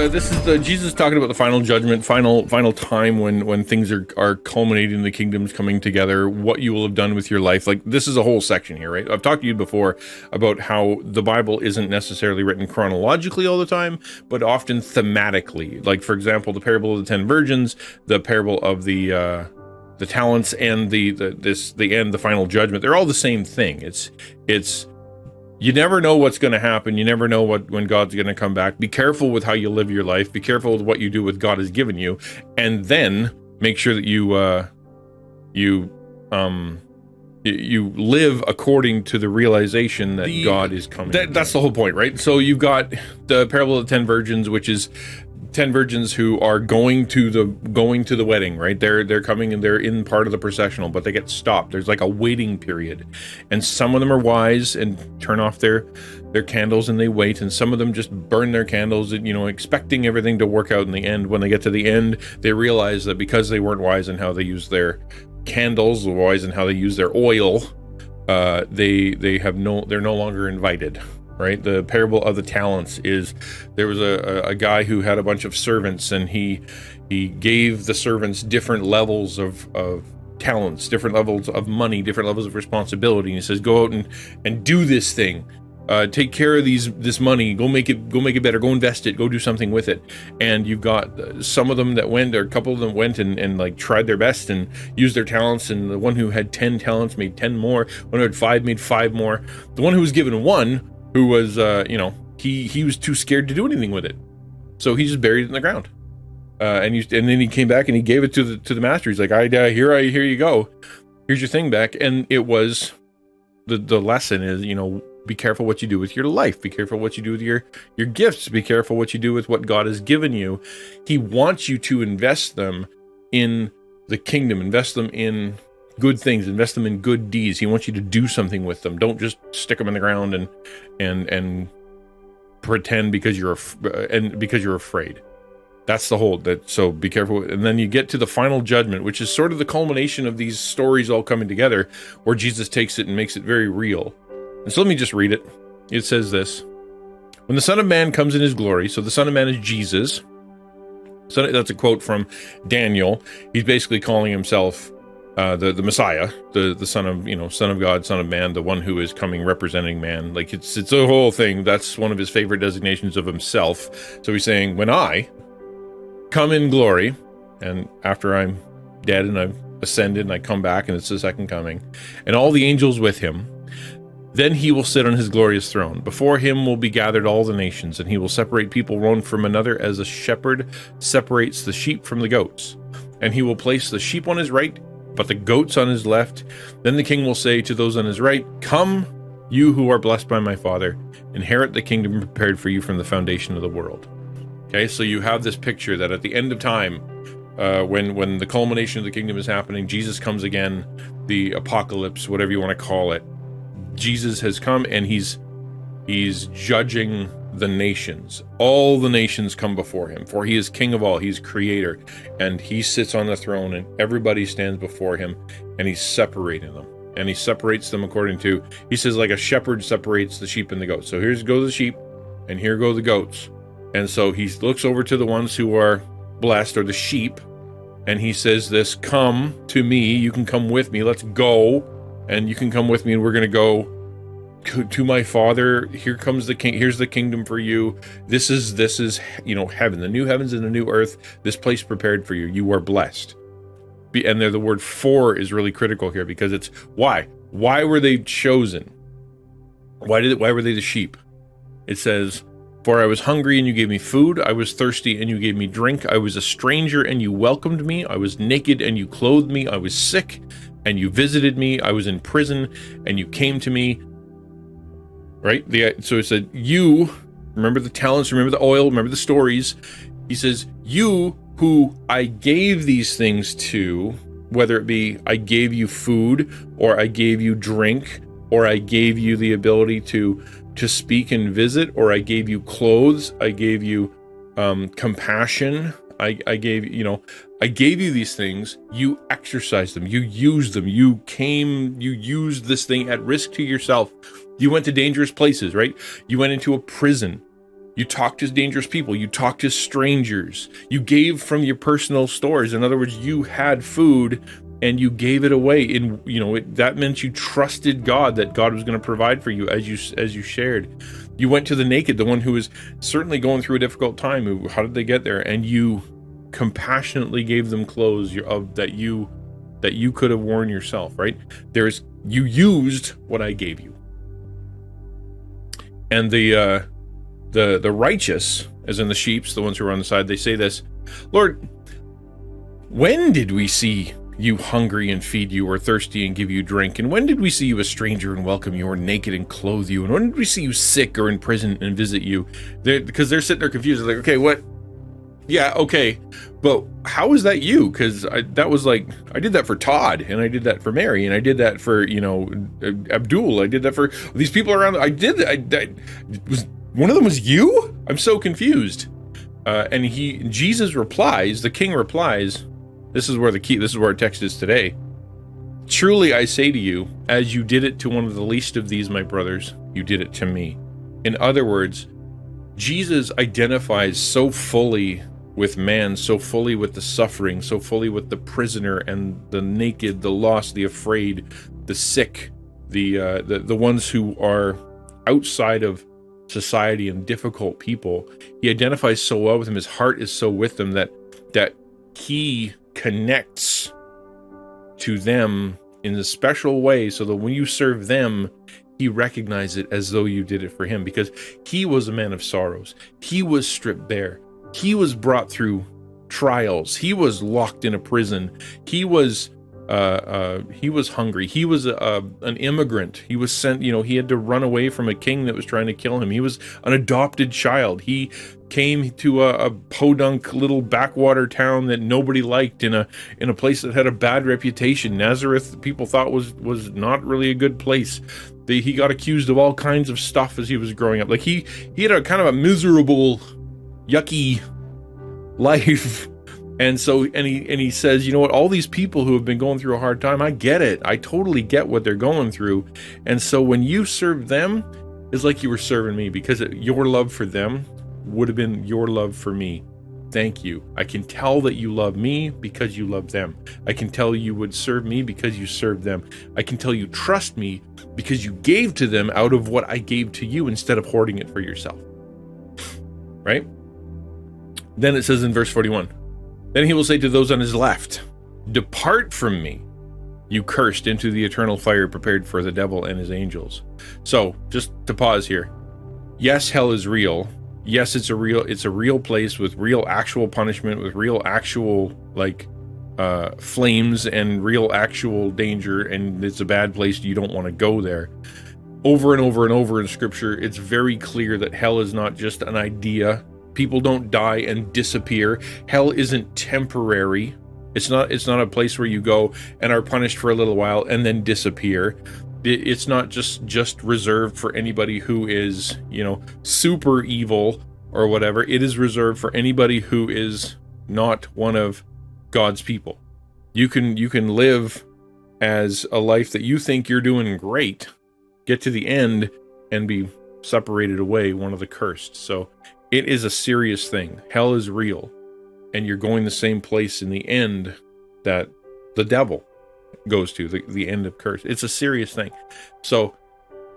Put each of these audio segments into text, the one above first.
this is the Jesus talking about the final judgment, final time when things are culminating, the kingdoms coming together, what you will have done with your life. Like, this is a whole section here, right? I've talked to you before about how the Bible isn't necessarily written chronologically all the time, but often thematically. Like, for example, the parable of the 10 virgins, the parable of the talents, and the final judgment. They're all the same thing. It's you never know what's going to happen. You never know when God's going to come back. Be careful with how you live your life. Be careful with what you do with God has given you, and then make sure that you live according to the realization that God is coming. That's the whole point, right? So you've got the parable of the 10 virgins, which is 10 virgins who are going to the wedding, right? They're coming and they're in part of the processional, but they get stopped. There's like a waiting period, and some of them are wise and turn off their candles and they wait, and some of them just burn their candles, expecting everything to work out in the end. When they get to the end, they realize that because they weren't wise in how they use their candles, wise in how they use their oil, they're no longer invited. Right? The parable of the talents is, there was a guy who had a bunch of servants, and he gave the servants different levels of talents, different levels of money, different levels of responsibility. And he says, go out and do this thing. Take care of this money. Go make it better. Go invest it. Go do something with it. And you've got some of them that went, or a couple of them went and like tried their best and used their talents. And the one who had 10 talents made 10 more. One who had 5 made 5 more. The one who was given 1, who was, he was too scared to do anything with it, so he just buried it in the ground. And then he came back and he gave it to the master. He's like, here you go. Here's your thing back. And it was the lesson is, be careful what you do with your life. Be careful what you do with your gifts. Be careful what you do with what God has given you. He wants you to invest them in the kingdom. Invest them in good things, invest them in good deeds. He wants you to do something with them. Don't just stick them in the ground and pretend because you're afraid. That's the whole so be careful. And then you get to the final judgment, which is sort of the culmination of these stories all coming together, where Jesus takes it and makes it very real. And so let me just read it. It says this: when the Son of Man comes in his glory, so the Son of Man is Jesus. So that's a quote from Daniel. He's basically calling himself the Messiah, the Son of God, Son of Man, the one who is coming representing man. Like, it's a whole thing. That's one of his favorite designations of himself. So he's saying, when I come in glory, and after I'm dead and I've ascended and I come back and it's the second coming, and all the angels with him, then he will sit on his glorious throne. Before him will be gathered all the nations, and he will separate people one from another, as a shepherd separates the sheep from the goats. And he will place the sheep on his right, but the goats on his left. Then the king will say to those on his right, come, you who are blessed by my Father, inherit the kingdom prepared for you from the foundation of the world. Okay, so you have this picture that at the end of time, when the culmination of the kingdom is happening, Jesus comes again, the apocalypse, whatever you want to call it. Jesus has come, and he's judging the nations. All the nations come before him, for he is king of all. He's creator, and he sits on the throne, and everybody stands before him, and he's separating them. And he separates them according to, he says, like a shepherd separates the sheep and the goats. So here go the sheep, and here go the goats. And so he looks over to the ones who are blessed, or the sheep, and he says this: come to me, you can come with me, let's go, and you can come with me, and we're going to go to my Father. Here comes the king. Here's the kingdom for you. This is heaven, the new heavens and the new earth, this place prepared for you. You are blessed. And there, the word "for" is really critical here, because it's why were they chosen? Why were they the sheep? It says, for I was hungry and you gave me food, I was thirsty and you gave me drink, I was a stranger and you welcomed me, I was naked and you clothed me, I was sick and you visited me, I was in prison and you came to me. Right? So it said, you, remember the talents, remember the oil, remember the stories. He says, you who I gave these things to, whether it be I gave you food, or I gave you drink, or I gave you the ability to speak and visit, or I gave you clothes, I gave you compassion, I gave you these things, you exercised them, you used them, you used this thing at risk to yourself. You went to dangerous places, right? You went into a prison. You talked to dangerous people. You talked to strangers. You gave from your personal stores. In other words, you had food and you gave it away. And that meant you trusted God, that God was going to provide for you as you shared. You went to the naked, the one who was certainly going through a difficult time. How did they get there? And you compassionately gave them clothes that you could have worn yourself. Right? You used what I gave you. And the righteous, as in the sheep, the ones who are on the side, they say this: Lord, when did we see you hungry and feed you, or thirsty and give you drink? And when did we see you a stranger and welcome you, or naked and clothe you? And when did we see you sick or in prison and visit you? Because they're sitting there confused. They're like, okay, what? Yeah, okay, but how is that you? Because that was like, I did that for Todd, and I did that for Mary, and I did that for Abdul. I did that for these people around. One of them was you? I'm so confused. And Jesus replies, the king replies, this is where our text is today. Truly I say to you, as you did it to one of the least of these, my brothers, you did it to me. In other words, Jesus identifies so fully with man, so fully with the suffering, so fully with the prisoner and the naked, the lost, the afraid, the sick, the ones who are outside of society and difficult people. He identifies so well with them. His heart is so with them that he connects to them in a special way, so that when you serve them, he recognizes it as though you did it for him, because he was a man of sorrows. He was stripped bare. He was brought through trials. He was locked in a prison. He was hungry. He was an immigrant. He was sent, he had to run away from a king that was trying to kill him. He was an adopted child. He came to a podunk little backwater town that nobody liked, in a place that had a bad reputation. Nazareth, people thought was not really a good place. He got accused of all kinds of stuff as he was growing up. Like he had a kind of a miserable, yucky life. And so, and he says, you know what, all these people who have been going through a hard time, I get it. I totally get what they're going through. And so when you serve them, it's like you were serving me, because your love for them would have been your love for me. Thank you. I can tell that you love me because you love them. I can tell you would serve me because you served them. I can tell you trust me because you gave to them out of what I gave to you, instead of hoarding it for yourself. Right? Then it says in verse 41, then he will say to those on his left, depart from me, you cursed, into the eternal fire prepared for the devil and his angels. So just to pause here. Yes, hell is real. Yes, it's a real place with real actual punishment, with real actual flames and real actual danger, and it's a bad place. You don't want to go there. Over and over and over in scripture, it's very clear that hell is not just an idea. People don't die and disappear. Hell isn't temporary. It's not a place where you go and are punished for a little while and then disappear. It's not just reserved for anybody who is, super evil or whatever. It is reserved for anybody who is not one of God's people. You can live as a life that you think you're doing great, get to the end and be separated away, one of the cursed. So it is a serious thing. Hell is real, and you're going the same place in the end that the devil goes to, the end of curse. It's a serious thing. So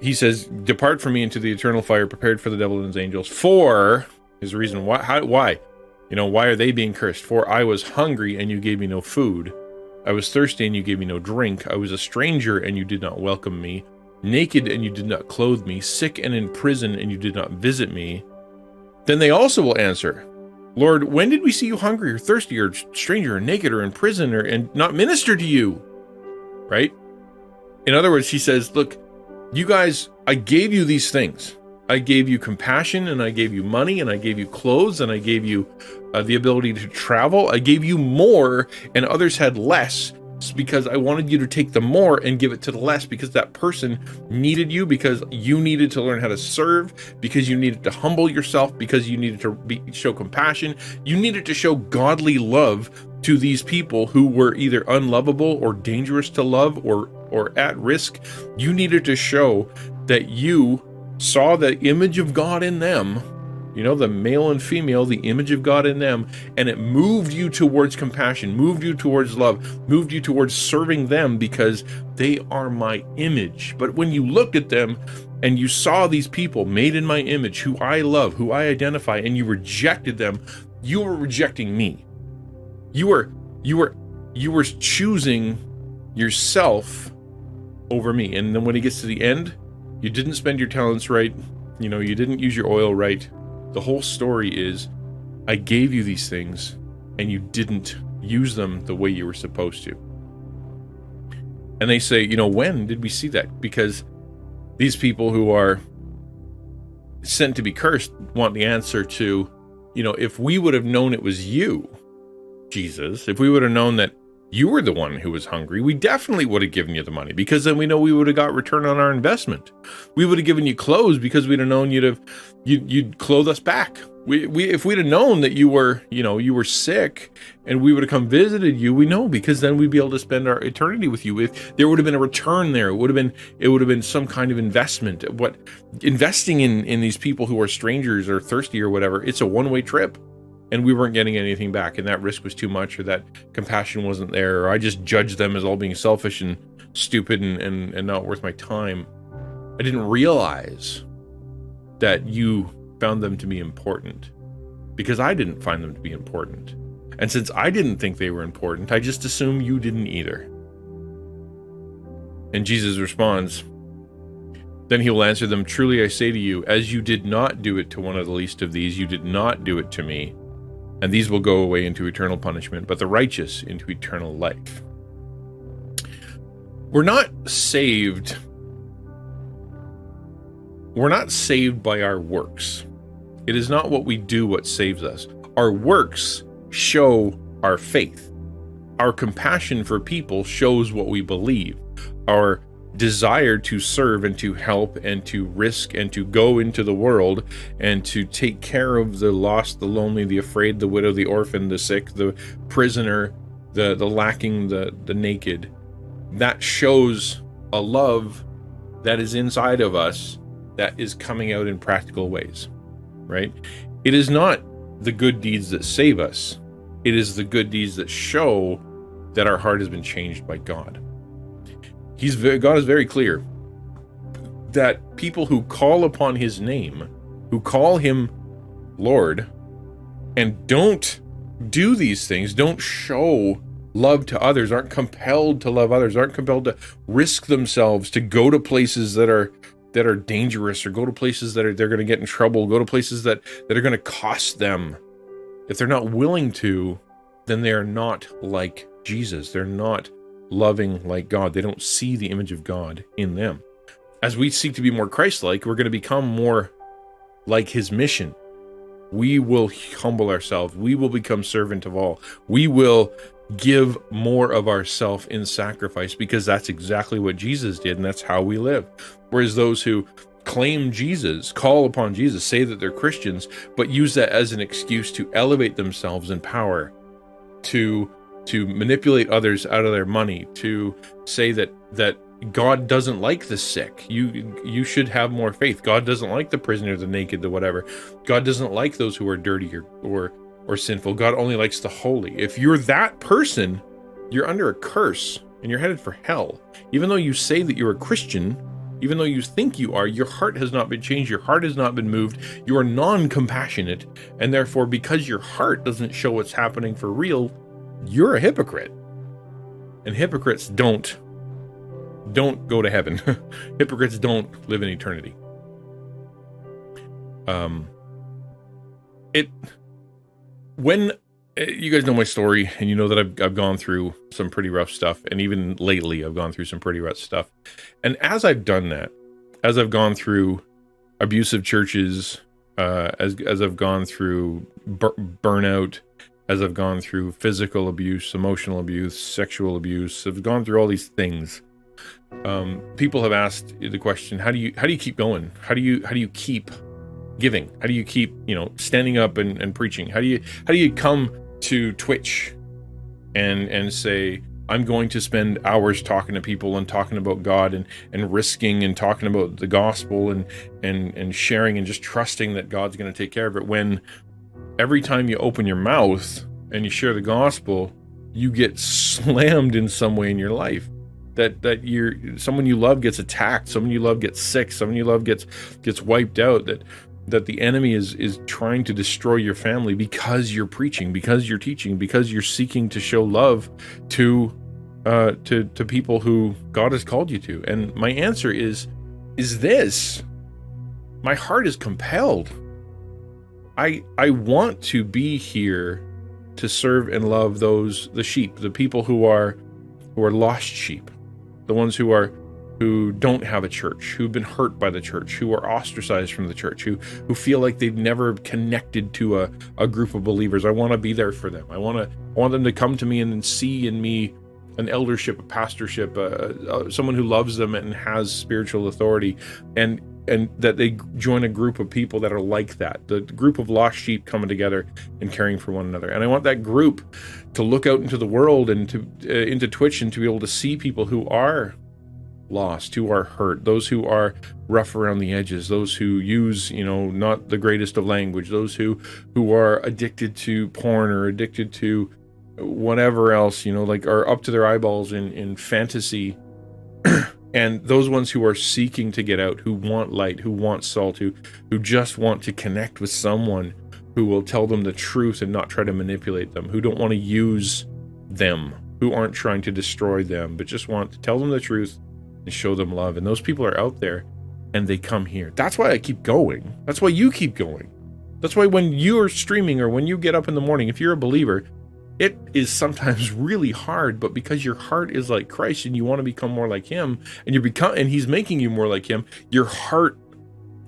he says, depart from me into the eternal fire prepared for the devil and his angels. For his reason, why? Why are they being cursed? For I was hungry and you gave me no food. I was thirsty and you gave me no drink. I was a stranger and you did not welcome me. Naked and you did not clothe me. Sick and in prison and you did not visit me. Then they also will answer, Lord, when did we see you hungry or thirsty or stranger or naked or in prison and not minister to you? Right? In other words, he says, look, you guys, I gave you these things. I gave you compassion, and I gave you money, and I gave you clothes, and I gave you the ability to travel. I gave you more, and others had less. It's because I wanted you to take the more and give it to the less, because that person needed you, because you needed to learn how to serve, because you needed to humble yourself, because you needed to show compassion. You needed to show godly love to these people who were either unlovable or dangerous to love or at risk. You needed to show that you saw the image of God in them. the male and female, the image of God in them, and it moved you towards compassion, moved you towards love, moved you towards serving them because they are my image. But when you looked at them and you saw these people made in my image, who I love, who I identify, and you rejected them, you were rejecting me. You were choosing yourself over me. And then when it gets to the end, you didn't spend your talents right. You didn't use your oil right. The whole story is, I gave you these things and you didn't use them the way you were supposed to. And they say, when did we see that? Because these people who are sent to be cursed want the answer to, if we would have known it was you, Jesus, if we would have known that you were the one who was hungry, we definitely would have given you the money, because then we know we would have got return on our investment. We would have given you clothes because we'd have known you'd clothe us back. If we'd have known that you were sick and we would have come visited you, we know, because then we'd be able to spend our eternity with you. If there would have been a return there, it would have been some kind of investment. Investing in these people who are strangers or thirsty or whatever, it's a one-way trip. And we weren't getting anything back, and that risk was too much, or that compassion wasn't there, or I just judged them as all being selfish and stupid and not worth my time. I didn't realize that you found them to be important, because I didn't find them to be important. And since I didn't think they were important, I just assumed you didn't either. And Jesus responds, then he will answer them, truly I say to you, as you did not do it to one of the least of these, you did not do it to me. And these will go away into eternal punishment, but the righteous into eternal life. We're not saved by our works. It is not what we do what saves us. Our works show our faith. Our compassion for people shows what we believe. Our desire to serve and to help and to risk and to go into the world and to take care of the lost, the lonely, the afraid, the widow, the orphan, the sick, the prisoner, the lacking, the naked. That shows a love that is inside of us that is coming out in practical ways, right? It is not the good deeds that save us. It is the good deeds that show that our heart has been changed by God. God is very clear that people who call upon his name, who call him Lord, and don't do these things, don't show love to others, aren't compelled to love others, aren't compelled to risk themselves to go to places that are dangerous, or go to places that they're going to get in trouble, go to places that are going to cost them. If they're not willing to, then they are not like Jesus. They're not loving like God. They don't see the image of God in them. As we seek to be more Christ-like, we're going to become more like his mission. We will humble ourselves. We will become servant of all. We will give more of ourselves in sacrifice, because that's exactly what Jesus did, and that's how we live. Whereas those who claim Jesus, call upon Jesus, say that they're Christians, but use that as an excuse to elevate themselves in power, to manipulate others out of their money, to say that God doesn't like the sick. You should have more faith. God doesn't like the prisoner, the naked, the whatever. God doesn't like those who are dirty or sinful. God only likes the holy. If you're that person, you're under a curse and you're headed for hell. Even though you say that you're a Christian, even though you think you are, your heart has not been changed. Your heart has not been moved. You are non-compassionate. And therefore, because your heart doesn't show what's happening for real, you're a hypocrite. And hypocrites don't go to heaven. Hypocrites don't live in eternity. When you guys know my story, and you know that I've gone through some pretty rough stuff, and even lately I've gone through some pretty rough stuff. And as I've done that, as I've gone through abusive churches, as I've gone through burnout, as I've gone through physical abuse, emotional abuse, sexual abuse, I've gone through all these things. People have asked the question, how do you keep going? How do you keep giving? How do you keep, standing up and preaching? How do you come to Twitch and say, I'm going to spend hours talking to people and talking about God and risking and talking about the gospel and sharing and just trusting that God's going to take care of it, when every time you open your mouth and you share the gospel, you get slammed in some way in your life. That someone you love gets attacked, someone you love gets sick, someone you love gets wiped out, that the enemy is trying to destroy your family because you're preaching, because you're teaching, because you're seeking to show love to people who God has called you to. And my answer is this: my heart is compelled. I want to be here to serve and love the sheep, the people who are lost sheep, the ones who don't have a church, who've been hurt by the church, who are ostracized from the church, who feel like they've never connected to a group of believers. I want to be there for them. I want them to come to me and see in me an eldership, a pastorship, someone who loves them and has spiritual authority, and that they join a group of people that are like that, the group of lost sheep coming together and caring for one another. And I want that group to look out into the world and into Twitch and to be able to see people who are lost, who are hurt, those who are rough around the edges, those who use, not the greatest of language, those who are addicted to porn or addicted to whatever else, like are up to their eyeballs in fantasy. And those ones who are seeking to get out, who want light, who want salt, who just want to connect with someone who will tell them the truth and not try to manipulate them, who don't want to use them, who aren't trying to destroy them, but just want to tell them the truth and show them love. And those people are out there, and they come here. That's why I keep going. That's why you keep going. That's why when you're streaming or when you get up in the morning, if you're a believer, it is sometimes really hard, but because your heart is like Christ and you want to become more like him, and he's making you more like him, your heart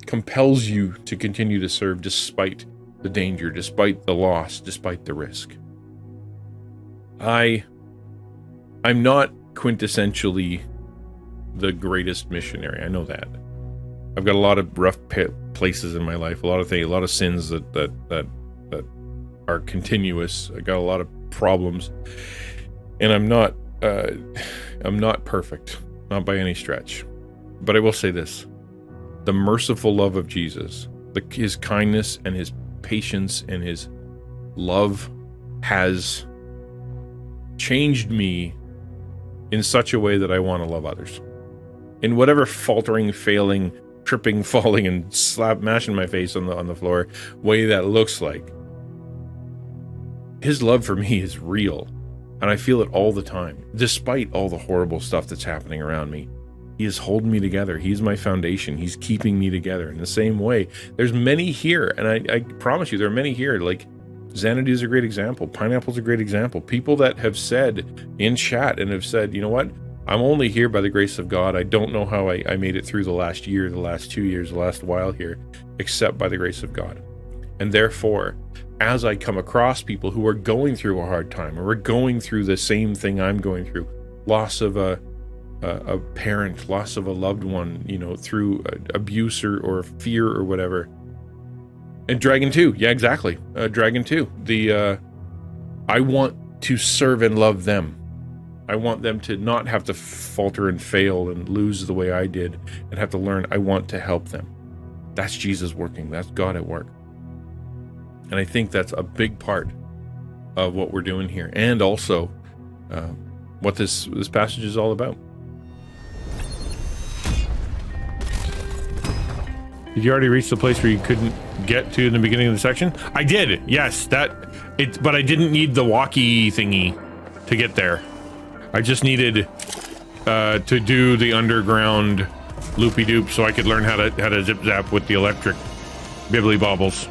compels you to continue to serve despite the danger, despite the loss, despite the risk. I'm not quintessentially the greatest missionary. I know that. I've got a lot of rough places in my life, a lot of sins that are continuous. I got a lot of problems, and I'm not perfect, not by any stretch. But I will say this: the merciful love of Jesus, his kindness and his patience and his love has changed me in such a way that I want to love others. In whatever faltering, failing, tripping, falling, and mashing my face on the floor way that looks like, his love for me is real, and I feel it all the time. Despite all the horrible stuff that's happening around me, he is holding me together. He's my foundation. He's keeping me together. In the same way, there's many here, and I promise you, there are many here. Like Xanadu is a great example. Pineapple's a great example. People that have said in chat and have said, you know what? I'm only here by the grace of God. I don't know how I made it through the last year, the last 2 years, the last while here, except by the grace of God. And therefore, as I come across people who are going through a hard time or are going through the same thing I'm going through, loss of a parent, loss of a loved one, through abuse or fear or whatever. And Dragon 2, yeah, exactly. Dragon 2. I want to serve and love them. I want them to not have to falter and fail and lose the way I did and have to learn. I want to help them. That's Jesus working. That's God at work. And I think that's a big part of what we're doing here, and also what this passage is all about. Did you already reach the place where you couldn't get to in the beginning of the section? I did, yes. But I didn't need the walkie thingy to get there. I just needed to do the underground loopy-doop so I could learn how to zip-zap with the electric bibbly bobbles.